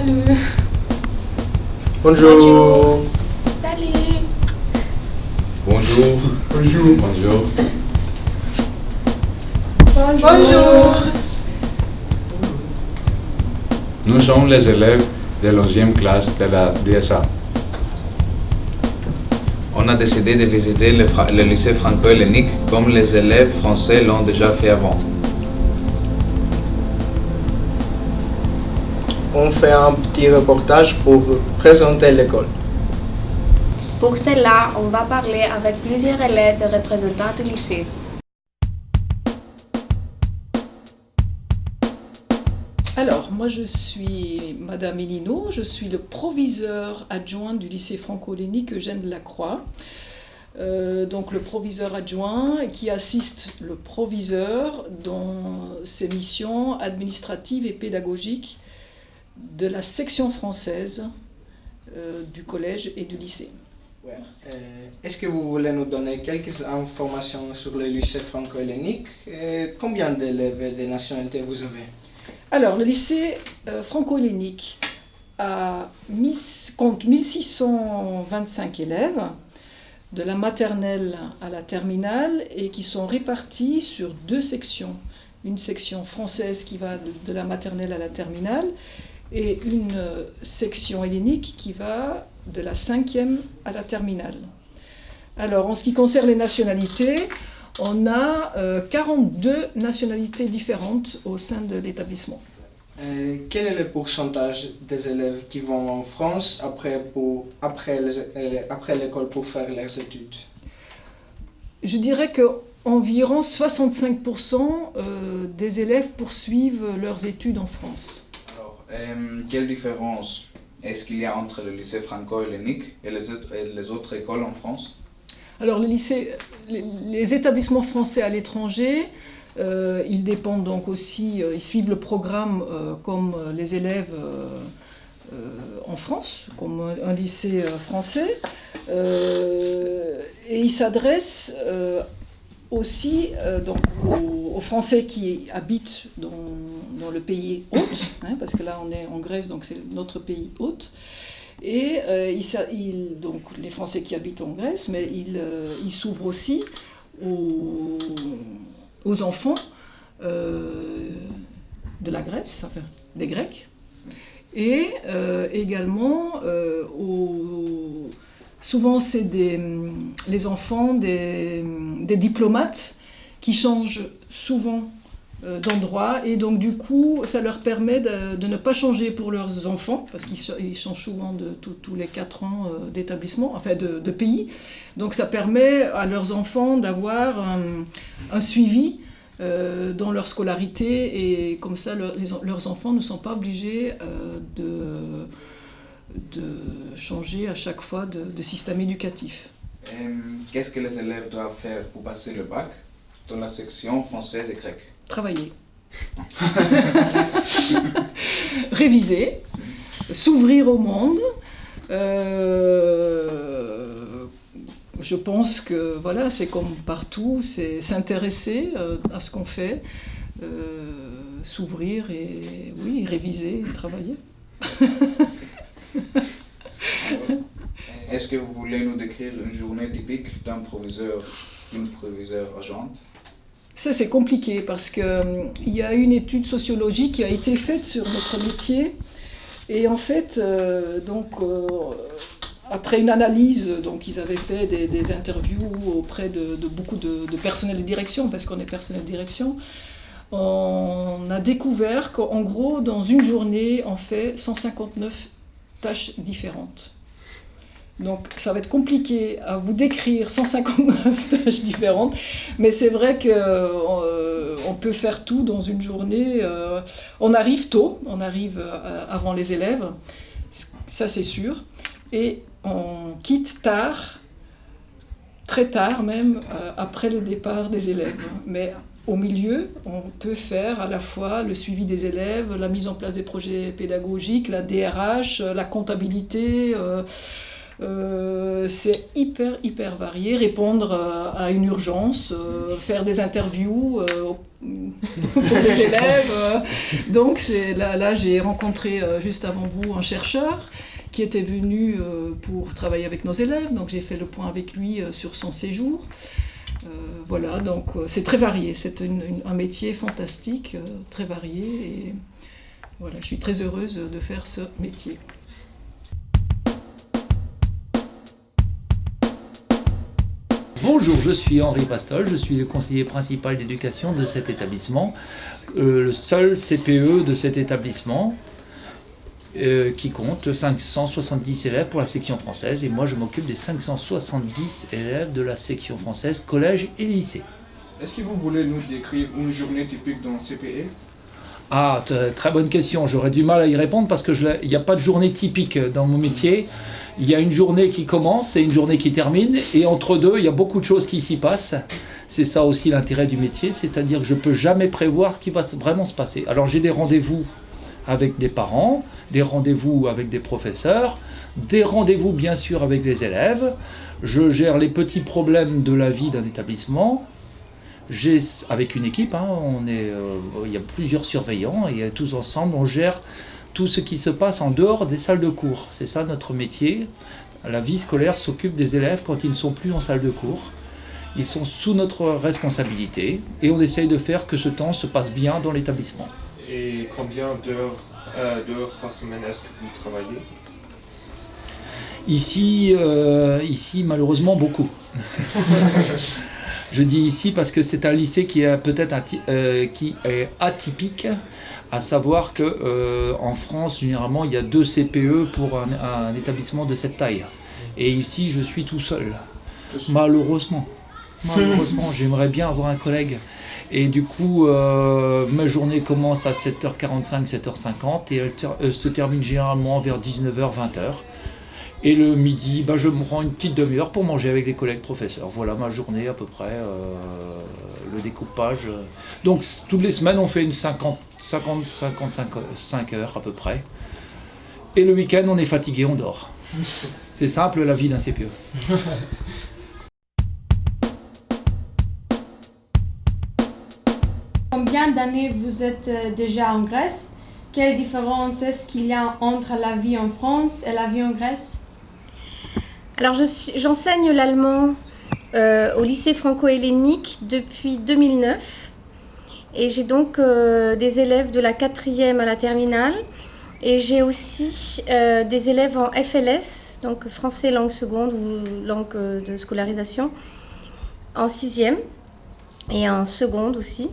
Salut. Bonjour. Salut. Bonjour. Bonjour. Bonjour. Bonjour. Nous sommes les élèves de l'11e classe de la DSA. On a décidé de visiter le lycée franco-hellénique comme les élèves français l'ont déjà fait avant. On fait un petit reportage pour présenter l'école. Pour cela, on va parler avec plusieurs élèves et représentants du lycée. Alors, moi je suis Madame Elino, je suis le proviseur adjoint du lycée franco-hellénique Eugène Delacroix. Donc le proviseur adjoint qui assiste le proviseur dans ses missions administratives et pédagogiques de la section française du collège et du lycée. Ouais. Est-ce que vous voulez nous donner quelques informations sur le lycée franco-hellénique? Combien d'élèves et de nationalités vous avez? Alors, le lycée franco-hellénique compte 1625 élèves, de la maternelle à la terminale, et qui sont répartis sur deux sections. Une section française qui va de la maternelle à la terminale, et une section hellénique qui va de la 5e à la terminale. Alors, en ce qui concerne les nationalités, on a 42 nationalités différentes au sein de l'établissement. Quel est le pourcentage des élèves qui vont en France après l'école pour faire leurs études? Je dirais qu'environ 65% des élèves poursuivent leurs études en France. Alors, quelle différence est-ce qu'il y a entre le lycée franco-hellénique et les autres écoles en France? Alors les établissements français à l'étranger, ils dépendent donc aussi, ils suivent le programme comme les élèves en France, comme un lycée français, et ils s'adressent aussi donc aux Français qui habitent dans le pays hôte, parce que là on est en Grèce, donc c'est notre pays hôte. Et donc les Français qui habitent en Grèce, mais ils s'ouvrent aussi aux enfants de la Grèce, enfin des Grecs, et également souvent c'est les enfants des diplomates qui changent souvent d'endroit, et donc du coup ça leur permet de ne pas changer pour leurs enfants, parce qu'ils changent souvent de tous les 4 ans d'établissement, enfin de pays, donc ça permet à leurs enfants d'avoir un suivi dans leur scolarité, et comme ça leurs enfants ne sont pas obligés de changer à chaque fois de système éducatif. Qu'est-ce que les élèves doivent faire pour passer le bac dans la section française et grecque? Travailler, réviser, s'ouvrir au monde. Je pense que voilà, c'est comme partout, c'est s'intéresser à ce qu'on fait, s'ouvrir et oui, réviser et travailler. Est-ce que vous voulez nous décrire une journée typique d'un proviseur, d'une proviseure adjointe? Ça, c'est compliqué parce qu'il y a une étude sociologique qui a été faite sur notre métier. Et en fait, après une analyse, donc ils avaient fait des interviews auprès de beaucoup de personnel de direction, parce qu'on est personnel de direction. On a découvert qu'en gros, dans une journée, on fait 159 tâches différentes. Donc ça va être compliqué à vous décrire 159 tâches différentes, mais c'est vrai qu'on peut faire tout dans une journée. On arrive tôt, on arrive avant les élèves, ça c'est sûr, et on quitte tard, très tard même, après le départ des élèves. Mais au milieu, on peut faire à la fois le suivi des élèves, la mise en place des projets pédagogiques, la DRH, la comptabilité, C'est hyper varié, répondre à une urgence, faire des interviews pour les élèves. Donc là j'ai rencontré juste avant vous un chercheur qui était venu pour travailler avec nos élèves, donc j'ai fait le point avec lui sur son séjour. Voilà, donc c'est très varié, c'est un métier fantastique, très varié, et voilà, je suis très heureuse de faire ce métier. Bonjour, je suis Henri Pastol, je suis le conseiller principal d'éducation de cet établissement, le seul CPE de cet établissement qui compte 570 élèves pour la section française, et moi je m'occupe des 570 élèves de la section française, collège et lycée. Est-ce que vous voulez nous décrire une journée typique dans le CPE? Ah, très bonne question, j'aurais du mal à y répondre parce qu'il n'y a pas de journée typique dans mon métier. Il y a une journée qui commence et une journée qui termine, et entre deux, il y a beaucoup de choses qui s'y passent. C'est ça aussi l'intérêt du métier, c'est-à-dire que je ne peux jamais prévoir ce qui va vraiment se passer. Alors j'ai des rendez-vous avec des parents, des rendez-vous avec des professeurs, des rendez-vous bien sûr avec les élèves. Je gère les petits problèmes de la vie d'un établissement. Avec une équipe, il y a plusieurs surveillants, et tous ensemble on gère tout ce qui se passe en dehors des salles de cours. C'est ça notre métier. La vie scolaire s'occupe des élèves quand ils ne sont plus en salle de cours. Ils sont sous notre responsabilité et on essaye de faire que ce temps se passe bien dans l'établissement. Et combien d'heures par semaine est-ce que vous travaillez? Ici, malheureusement, beaucoup. Je dis ici parce que c'est un lycée qui est peut-être qui est atypique, à savoir que en France, généralement, il y a 2 CPE pour un établissement de cette taille. Et ici, je suis tout seul. Malheureusement, j'aimerais bien avoir un collègue. Et du coup, ma journée commence à 7h45, 7h50 et elle se termine généralement vers 19h, 20h. Et le midi, je me rends une petite demi-heure pour manger avec les collègues professeurs. Voilà ma journée à peu près, le découpage. Donc toutes les semaines, on fait une 50-55 heures à peu près. Et le week-end, on est fatigué, on dort. C'est simple la vie d'un CPE. Combien d'années vous êtes déjà en Grèce? Quelle différence est-ce qu'il y a entre la vie en France et la vie en Grèce? Alors j'enseigne l'allemand au lycée franco-hellénique depuis 2009, et j'ai donc des élèves de la 4e à la terminale, et j'ai aussi des élèves en FLS, donc français langue seconde ou langue de scolarisation, en 6e et en seconde aussi.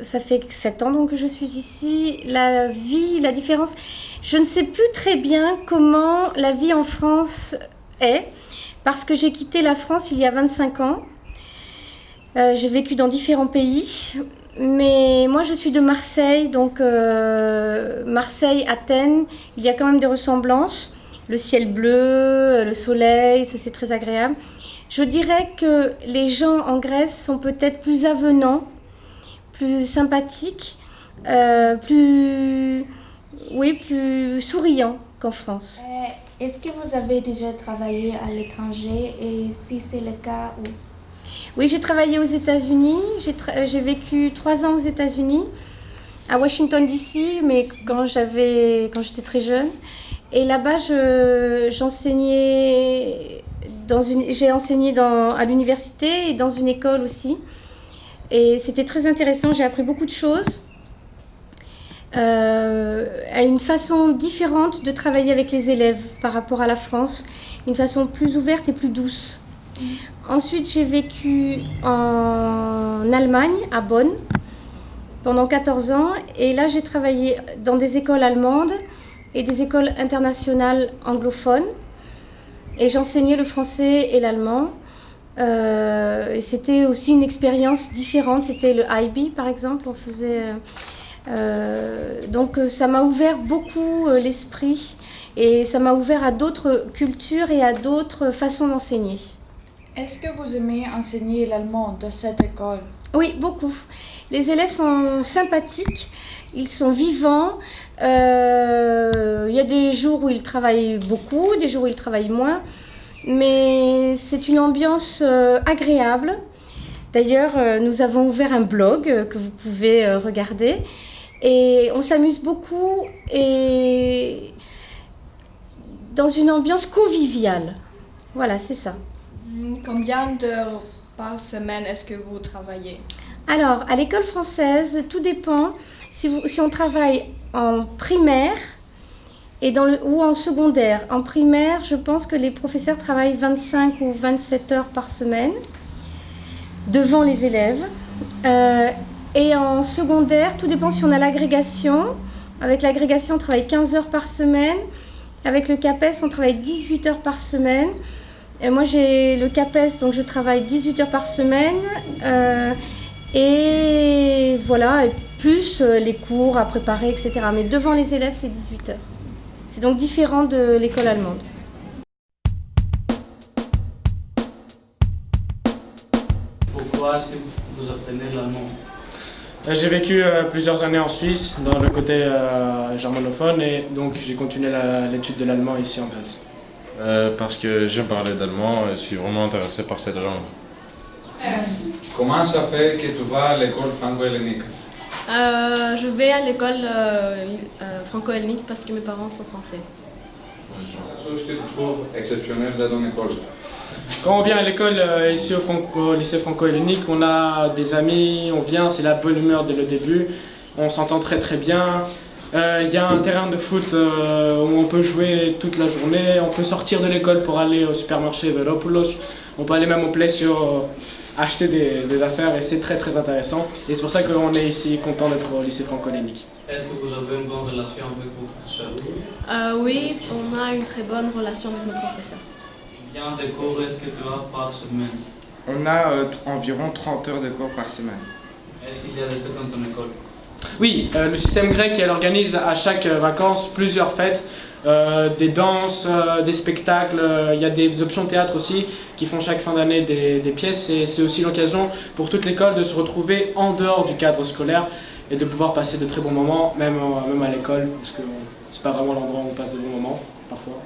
Ça fait 7 ans donc que je suis ici. La vie, la différence, je ne sais plus très bien comment la vie en France est, parce que j'ai quitté la France il y a 25 ans. J'ai vécu dans différents pays, mais moi je suis de Marseille, donc Marseille, Athènes, il y a quand même des ressemblances. Le ciel bleu, le soleil, ça c'est très agréable. Je dirais que les gens en Grèce sont peut-être plus avenants, plus sympathiques, plus souriants qu'en France. Est-ce que vous avez déjà travaillé à l'étranger, et si c'est le cas, où? Oui, j'ai travaillé aux États-Unis. J'ai vécu 3 ans aux États-Unis, à Washington DC, mais quand j'étais très jeune. Et là-bas, j'ai enseigné à l'université et dans une école aussi. Et c'était très intéressant, j'ai appris beaucoup de choses. À une façon différente de travailler avec les élèves par rapport à la France, une façon plus ouverte et plus douce. Ensuite, j'ai vécu en Allemagne, à Bonn, pendant 14 ans. Et là, j'ai travaillé dans des écoles allemandes et des écoles internationales anglophones. Et j'enseignais le français et l'allemand. Et c'était aussi une expérience différente. C'était le IB, par exemple. On faisait... donc ça m'a ouvert beaucoup l'esprit, et ça m'a ouvert à d'autres cultures et à d'autres façons d'enseigner. Est-ce que vous aimez enseigner l'allemand de cette école? Oui, beaucoup. Les élèves sont sympathiques, ils sont vivants. Il y a des jours où ils travaillent beaucoup, des jours où ils travaillent moins. Mais c'est une ambiance agréable. D'ailleurs, nous avons ouvert un blog que vous pouvez regarder. Et on s'amuse beaucoup et dans une ambiance conviviale. Voilà, c'est ça. Combien d'heures par semaine est-ce que vous travaillez? Alors, à l'école française, tout dépend. Si on travaille en primaire ou en secondaire. En primaire, je pense que les professeurs travaillent 25 ou 27 heures par semaine devant les élèves. Et en secondaire, tout dépend si on a l'agrégation. Avec l'agrégation, on travaille 15 heures par semaine. Avec le CAPES, on travaille 18 heures par semaine. Et moi, j'ai le CAPES, donc je travaille 18 heures par semaine. Et voilà, et plus les cours à préparer, etc. Mais devant les élèves, c'est 18 heures. C'est donc différent de l'école allemande. Pourquoi est-ce que vous apprenez l'allemand? J'ai vécu plusieurs années en Suisse, dans le côté germanophone, et donc j'ai continué l'étude de l'allemand ici en Grèce. Parce que j'aime parler d'allemand et je suis vraiment intéressé par cette langue. Comment ça fait que tu vas à l'école franco-hellénique? Je vais à l'école franco-hellénique parce que mes parents sont français. Quelque chose que tu trouves exceptionnel dans ton école? Quand on vient à l'école ici au lycée franco-hellénique, on a des amis, on vient, c'est la bonne humeur dès le début, on s'entend très très bien. Il y a un terrain de foot où on peut jouer toute la journée, on peut sortir de l'école pour aller au supermarché Veropoulos, on peut aller même au Plesio acheter des affaires et c'est très très intéressant. Et c'est pour ça qu'on est ici content d'être au lycée franco-hellénique. Est-ce que vous avez une bonne relation avec vos professeurs? Oui, on a une très bonne relation avec nos professeurs. Combien de cours est-ce que tu as par semaine? On a environ 30 heures de cours par semaine. Est-ce qu'il y a des fêtes dans ton école? Oui, le système grec, elle organise à chaque vacances plusieurs fêtes, des danses, des spectacles, il y a des options théâtre aussi qui font chaque fin d'année des pièces et c'est aussi l'occasion pour toute l'école de se retrouver en dehors du cadre scolaire et de pouvoir passer de très bons moments, même à l'école, parce que c'est pas vraiment l'endroit où on passe de bons moments parfois.